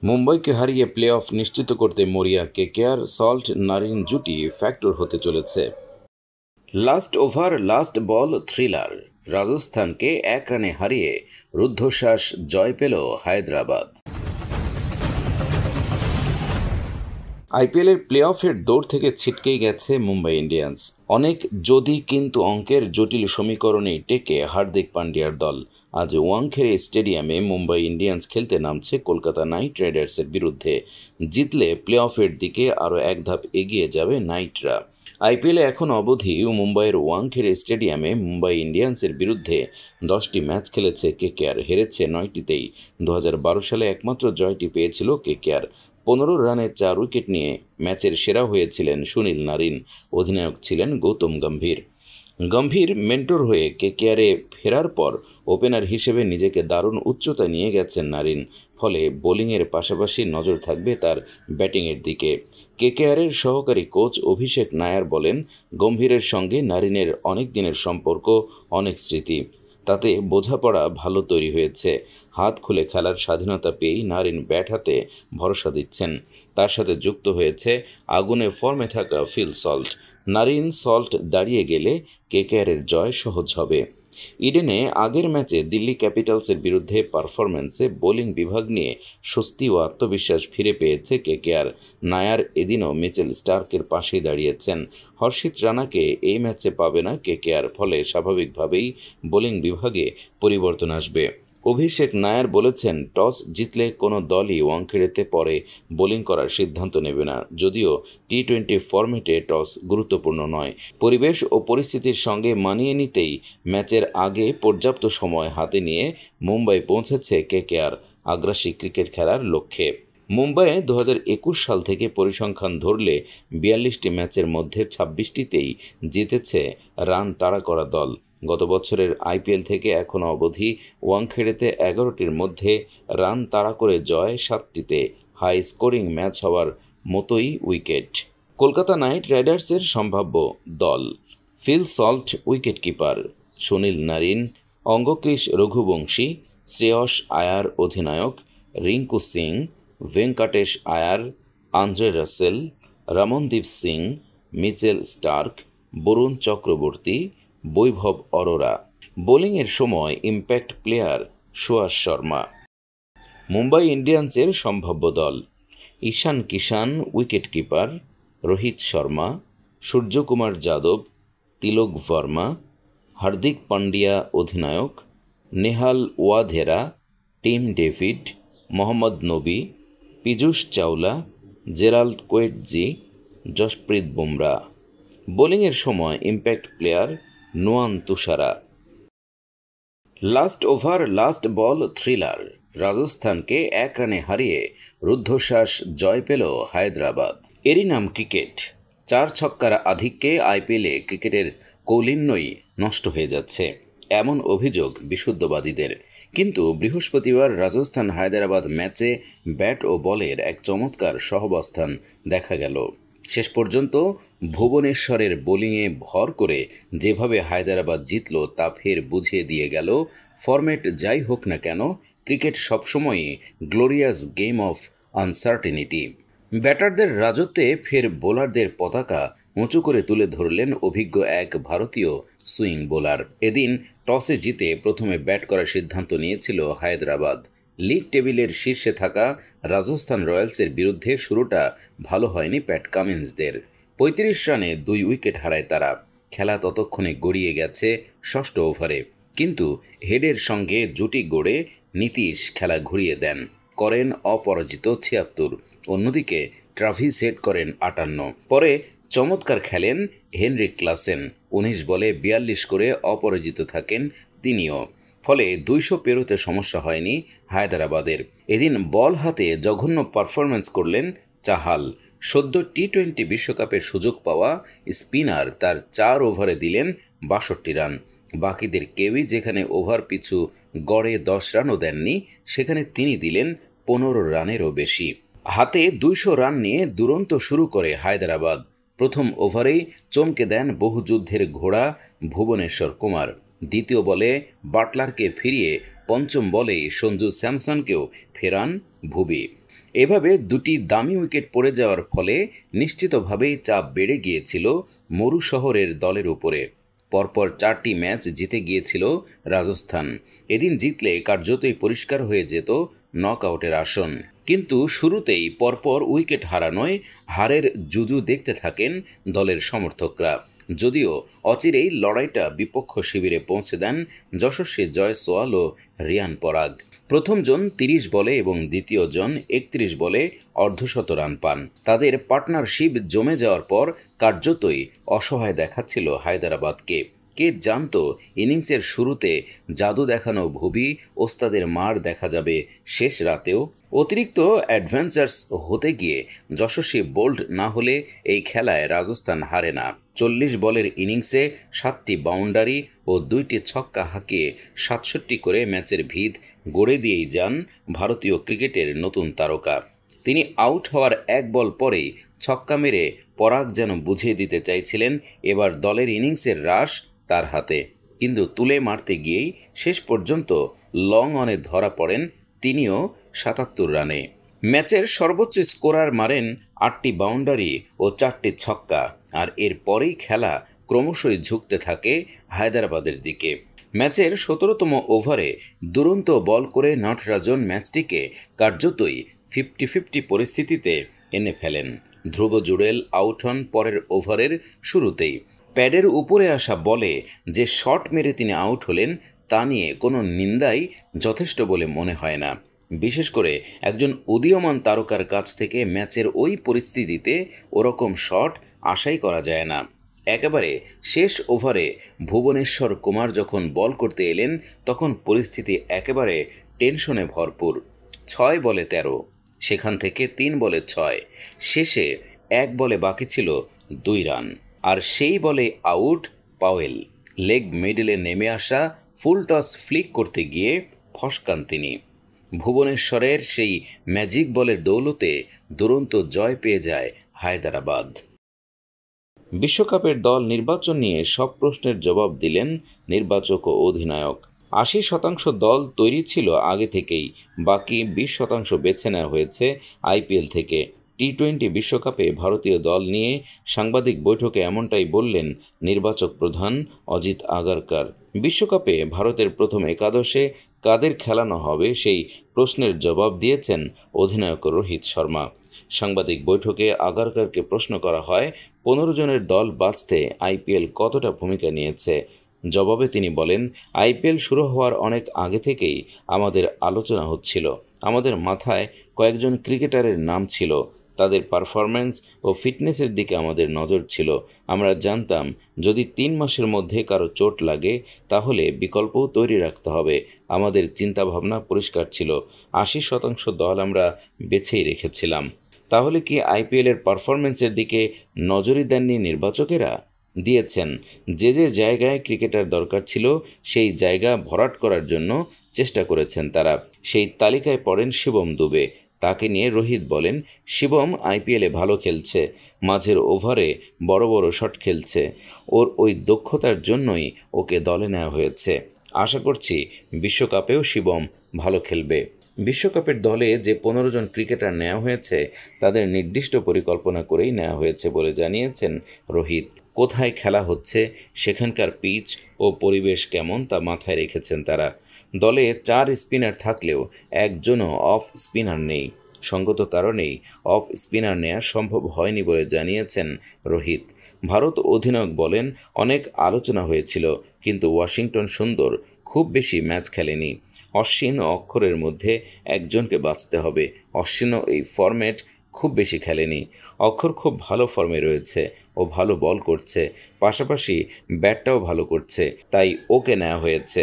মুম্বাইকে হারিয়ে play of নিশ্চিত করতে মরিয়া কেকেআর সল্ট নারিন জুটি ফ্যাক্টর হতে চলেছে। Last over last ball thriller, রাজস্থানকে 1 রানে হারিয়ে রুদ্ধশ্বাস জয় পেল হায়দ্রাবাদ। আইপিএলের প্লে অফের দৌড় থেকে ছিটকেই গেছে মুম্বাই ইন্ডিয়ান্স। অনেক যদি কিন্তু অঙ্কের জটিল সমীকরণেই টেকে হার্দিক পান্ডিয়ার দল। আজ ওয়াংখেড়ে স্টেডিয়ামে মুম্বাই ইন্ডিয়ান্স খেলতে নামছে কলকাতা নাইট রাইডার্সের বিরুদ্ধে। জিতলে প্লে অফের দিকে আরও এক ধাপ এগিয়ে যাবে নাইটরা। আইপিএলে এখন অবধি মুম্বাইয়ের ওয়াংখেড়ে স্টেডিয়ামে মুম্বাই ইন্ডিয়ান্সের বিরুদ্ধে 10টি ম্যাচ খেলেছে কেকেআর, হেরেছে 9টিতেই। 2012 সালে একমাত্র জয়টি পেয়েছিল কেকেআর। 15 রানে 4 উইকেট নিয়ে ম্যাচের সেরা হয়েছিলেন সুনীল নারিন, অধিনায়ক ছিলেন গৌতম গম্ভীর মেন্টর হয়ে কেকেআরে ফেরার পর ওপেনার হিসেবে নিজেকে দারুণ উচ্চতায় নিয়ে গেছেন নারিন। ফলে বোলিংয়ের পাশাপাশি নজর থাকবে তার ব্যাটিংয়ের দিকে। কেকেআরের সহকারী কোচ অভিষেক নায়ার বলেন, গম্ভীরের সঙ্গে নারিনের অনেক দিনের সম্পর্ক, অনেক স্মৃতি, তাতে বোঝাপড়া ভালো তৈরি হয়েছে। হাত খুলে খেলার স্বাধীনতা পেয়েই নারিন ব্যাট হাতে ভরসা দিচ্ছেন। তার সাথে যুক্ত হয়েছে আগুনে ফর্মে থাকা ফিল সল্ট। নারিন সল্ট দাঁড়িয়ে গেলে কেকেআরের জয় সহজ হবে। ইডেনে আগের ম্যাচে দিল্লি ক্যাপিটালসের বিরুদ্ধে পারফরম্যান্সে বোলিং বিভাগ নিয়ে স্বস্তি ও আত্মবিশ্বাস ফিরে পেয়েছে কেকেআর। নায়ার এদিনও মিচেল স্টার্কের পাশেই দাঁড়িয়েছেন। হর্ষিত রানাকে এই ম্যাচে পাবে না কেকেআর, ফলে স্বাভাবিকভাবেই বোলিং বিভাগে পরিবর্তন আসবে। অভিষেক নায়ার বলেছেন, টস জিতলে কোনো দলই ওয়াংখেড়েতে পরে বোলিং করার সিদ্ধান্ত নেবে না। যদিও টি-20 ফরম্যাটে টস গুরুত্বপূর্ণ নয়, পরিবেশ ও পরিস্থিতির সঙ্গে মানিয়ে নিতেই ম্যাচের আগে পর্যাপ্ত সময় হাতে নিয়ে মুম্বাই পৌঁছেছে কেকেআর আগ্রাসী ক্রিকেট খেলার লক্ষ্যে। মুম্বাইয়ে 2021 সাল থেকে পরিসংখ্যান ধরলে 42টি ম্যাচের মধ্যে 26টিতেই জিতেছে রান তাড়া করা দল। গত বছরের আইপিএল থেকে এখনও অবধি ওয়াংখেড়েতে 11টির মধ্যে রান তাড়া করে জয়, 7টিতে হাই স্কোরিং ম্যাচ হওয়ার মতোই উইকেট। কলকাতা নাইট রাইডার্সের সম্ভাব্য দল: Phil Salt wicketkeeper, Sunil Narine, Angkrish Raghuvanshi, Shreyas Iyer অধিনায়ক, Rinku Singh, Venkatesh Iyer, Andre Russell, Ramandeep Singh, Mitchell Starc, Varun Chakravarthy, Vaibhav Arora. বোলিংয়ের সময় ইম্প্যাক্ট প্লেয়ার সুয়াস শর্মা। মুম্বাই ইন্ডিয়ান্সের সম্ভাব্য দল: ঈশান কিষান উইকেট কিপার, রোহিত শর্মা, সূর্যকুমার যাদব, তিলক ভার্মা, হার্দিক পান্ডিয়া অধিনায়ক, নেহাল ওয়াধেরা, টিম ডেভিড, মোহাম্মদ নবী, পীযূষ চাওলা, জেরাল্ড কোয়েটজি, জশপ্রীত বুমরা। বোলিংয়ের সময় impact player Nuwan Thushara. Last over last ball thriller, রাজস্থানকে 1 রানে হারিয়ে রুদ্ধশ্বাস জয় পেল হায়দ্রাবাদ। এরই নাম ক্রিকেট। 4 ছক্কার আধিক্যে আইপিএলে ক্রিকেটের কৌলিন্যই নষ্ট হয়ে যাচ্ছে, এমন অভিযোগ বিশুদ্ধবাদীদের। কিন্তু বৃহস্পতিবার রাজস্থান হায়দ্রাবাদ ম্যাচে ব্যাট ও বলের এক চমৎকার সহাবস্থান দেখা গেল। শেষ পর্যন্ত ভুবনেশ্বরের বোলিংয়ে ভর করে যেভাবে হায়দ্রাবাদ জিতল তা ফের বুঝিয়ে দিয়ে গেল, ফরম্যাট যাই হোক না কেন, ক্রিকেট সবসময়ই গ্লোরিয়াস গেম অফ আনসার্টেনিটি। ব্যাটারদের রাজত্বে ফের বোলারদের পতাকা উঁচু করে তুলে ধরলেন অভিজ্ঞ এক ভারতীয় সুইং বোলার। এদিন টসে জিতে প্রথমে ব্যাট করার সিদ্ধান্ত নিয়েছিল হায়দ্রাবাদ। লিগ টেবিলের শীর্ষে থাকা রাজস্থান রয়্যালসের বিরুদ্ধে শুরুটা ভালো হয়নি প্যাট কামিন্সদের। 35 রানে 2 উইকেট হারায় তারা। খেলা ততক্ষণে গড়িয়ে গেছে 6ষ্ঠ ওভারে, কিন্তু হেডের সঙ্গে জুটি গড়ে নীতীশ খেলা ঘুরিয়ে দেন, করেন অপরাজিত 76। অন্যদিকে ট্রাভিস হেড করেন 58। পরে চমৎকার খেলেন হেনরিক ক্লাসেন, 19 বলে 42 করে অপরাজিত থাকেন তিনিও। ফলে 200 পেরোতে সমস্যা হয়নি হায়দ্রাবাদের। এদিন বল হাতে জঘন্য পারফরম্যান্স করলেন চাহাল। সদ্য টি-20 বিশ্বকাপের সুযোগ পাওয়া স্পিনার তার 4 ওভারে দিলেন 62 রান। বাকিদের কেউই যেখানে ওভার পিছু গড়ে 10 রানও দেননি, সেখানে তিনি দিলেন 15 রানেরও বেশি। হাতে 200 রান নিয়ে দুরন্ত শুরু করে হায়দ্রাবাদ। প্রথম ওভারেই চমকে দেন বহু যুদ্ধের ঘোড়া ভুবনেশ্বর কুমার। দ্বিতীয় বলে বাটলারকে ফিরিয়ে পঞ্চম বলেই সঞ্জু স্যামসনকেও ফেরান ভুবি। এভাবে দুটি দামি উইকেট পড়ে যাওয়ার ফলে নিশ্চিতভাবেই চাপ বেড়ে গিয়েছিল মরু শহরের দলের উপরে। পরপর 4টি ম্যাচ জিতে গিয়েছিল রাজস্থান। এদিন জিতলে কার্যতই পরিষ্কার হয়ে যেত নকআউটের আসন। কিন্তু শুরুতেই পরপর উইকেট হারানোয় হারের জুজু দেখতে থাকেন দলের সমর্থকরা। যদিও অচিরেই লড়াইটা বিপক্ষ শিবিরে পৌঁছে দেন যশস্বী জয়সওয়াল ও রিয়ান পরাগ। প্রথমজন 30 বলে এবং দ্বিতীয়জন 31 বলে অর্ধশত রান পান। তাদের পার্টনারশিপ জমে যাওয়ার পর কার্যতই অসহায় দেখাচ্ছিল হায়দরাবাদকে। কে জানতো ইনিংসের শুরুতে জাদু দেখানো ভুবি ওস্তাদের মার দেখা যাবে শেষ রাতেও। অতিরিক্ত অ্যাডভেঞ্চার্স হতে গিয়ে যশস্বী বোল্ড না হলে এই খেলায় রাজস্থান হারে না। 40 বলের ইনিংসে 7টি বাউন্ডারি ও 2টি ছক্কা হাঁকিয়ে 67 করে ম্যাচের ভিত গড়ে দিয়েই যান ভারতীয় ক্রিকেটের নতুন তারকা। তিনি আউট হওয়ার 1 বল পরেই ছক্কা মেরে পরাগ যেন বুঝিয়ে দিতে চাইছিলেন এবার দলের ইনিংসের রাশ তার হাতে। কিন্তু তুলে মারতে গিয়েই শেষ পর্যন্ত লং অনে ধরা পড়েন তিনিও 77 রানে। ম্যাচের সর্বোচ্চ স্কোরার মারেন 8টি বাউন্ডারি ও 4টি ছক্কা। আর এর পরেই খেলা ক্রমশই ঝুঁকতে থাকে হায়দরাবাদের দিকে। ম্যাচের 17তম ওভারে দুরন্ত বল করে নটরাজন ম্যাচটিকে কার্যতই 50-50 পরিস্থিতিতে এনে ফেলেন। ধ্রুব জুড়েল আউট হন পরের ওভারের শুরুতেই। প্যাডের উপরে আসা বলে যে শট মেরে তিনি আউট হলেন তা নিয়ে কোনো নিন্দাই যথেষ্ট বলে মনে হয় না। বিশেষ করে একজন উদীয়মান তারকার কাছ থেকে ম্যাচের ওই পরিস্থিতিতে ওরকম শট আশাই করা যায় না। একেবারে শেষ ওভারে ভুবনেশ্বর কুমার যখন বল করতে এলেন তখন পরিস্থিতি একেবারে টেনশনে ভরপুর। 6 বলে 13, সেখান থেকে 3 বলে 6, শেষে 1 বলে বাকি ছিল 2 রান। আর সেই বলে আউট পাওয়েল। লেগ মিডলে নেমে আসা ফুল টস ফ্লিক করতে গিয়ে ফসকান তিনি। ভুবনেশ্বরের সেই ম্যাজিক বলের দৌলতে দুরন্ত জয় পেয়ে যায় হায়দরাবাদ। বিশ্বকাপের দল নির্বাচন নিয়ে সব প্রশ্নের জবাব দিলেন নির্বাচক ও অধিনায়ক। 80% দল তৈরি ছিল আগে থেকেই, বাকি 20% বেছে নেওয়া হয়েছে আইপিএল থেকে। টি-20 বিশ্বকাপে ভারতীয় দল নিয়ে সাংবাদিক বৈঠকে এমনটাই বললেন নির্বাচক প্রধান অজিত আগারকার। বিশ্বকাপে ভারতের প্রথম একাদশে কাদের খেলানো হবে সেই প্রশ্নের জবাব দিয়েছেন অধিনায়ক রোহিত শর্মা। সাংবাদিক বৈঠকে আগারকারকে প্রশ্ন করা হয় 15 জনের দল বাছতে আইপিএল কতটা ভূমিকা নিয়েছে। জবাবে তিনি বলেন, আইপিএল শুরু হওয়ার অনেক আগে থেকেই আমাদের আলোচনা হচ্ছিল। আমাদের মাথায় কয়েকজন ক্রিকেটারের নাম ছিল, তাদের পারফরম্যান্স ও ফিটনেসের দিকে আমাদের নজর ছিল। আমরা জানতাম যদি 3 মাসের মধ্যে কারো চোট লাগে তাহলে বিকল্পও তৈরি রাখতে হবে। আমাদের চিন্তাভাবনা পরিষ্কার ছিল। 80% দল আমরা বেছেই রেখেছিলাম। তাহলে কি আইপিএলের পারফরম্যান্সের দিকে নজরই দেননি নির্বাচকেরা? দিয়েছেন। যে যে জায়গায় ক্রিকেটার দরকার ছিল সেই জায়গা ভরাট করার জন্য চেষ্টা করেছেন তারা। সেই তালিকায় পড়েন শিবম দুবে। তাকে নিয়ে রোহিত বলেন, শিবম আইপিএলে ভালো খেলছে, মাঝের ওভারে বড় বড় শট খেলছে। ওর ওই দক্ষতার জন্যই ওকে দলে নেওয়া হয়েছে। আশা করছি বিশ্বকাপেও শিবম ভালো খেলবে। বিশ্বকাপের দলে যে 15 জন ক্রিকেটার নেওয়া হয়েছে তাদের নির্দিষ্ট পরিকল্পনা করেই নেওয়া হয়েছে বলে জানিয়েছেন রোহিত। কোথায় খেলা হচ্ছে, সেখানকার পিচ ও পরিবেশ কেমন তা মাথায় রেখেছেন তারা। দলে 4 স্পিনার থাকলেও একজনও অফ স্পিনার নেই। সঙ্গত কারণেই অফ স্পিনার নেওয়া সম্ভব হয়নি বলে জানিয়েছেন রোহিত। ভারত অধিনায়ক বলেন, অনেক আলোচনা হয়েছিল, কিন্তু ওয়াশিংটন সুন্দর খুব বেশি ম্যাচ খেলেনি। অশ্বিন ও অক্ষরের মধ্যে একজনকে বাছতে হবে। অশ্বিনও এই ফরম্যাট খুব বেশি খেলেনি। অক্ষর খুব ভালো ফর্মে রয়েছে, ও ভালো বল করছে, পাশাপাশি ব্যাটটাও ভালো করছে, তাই ওকে নেওয়া হয়েছে।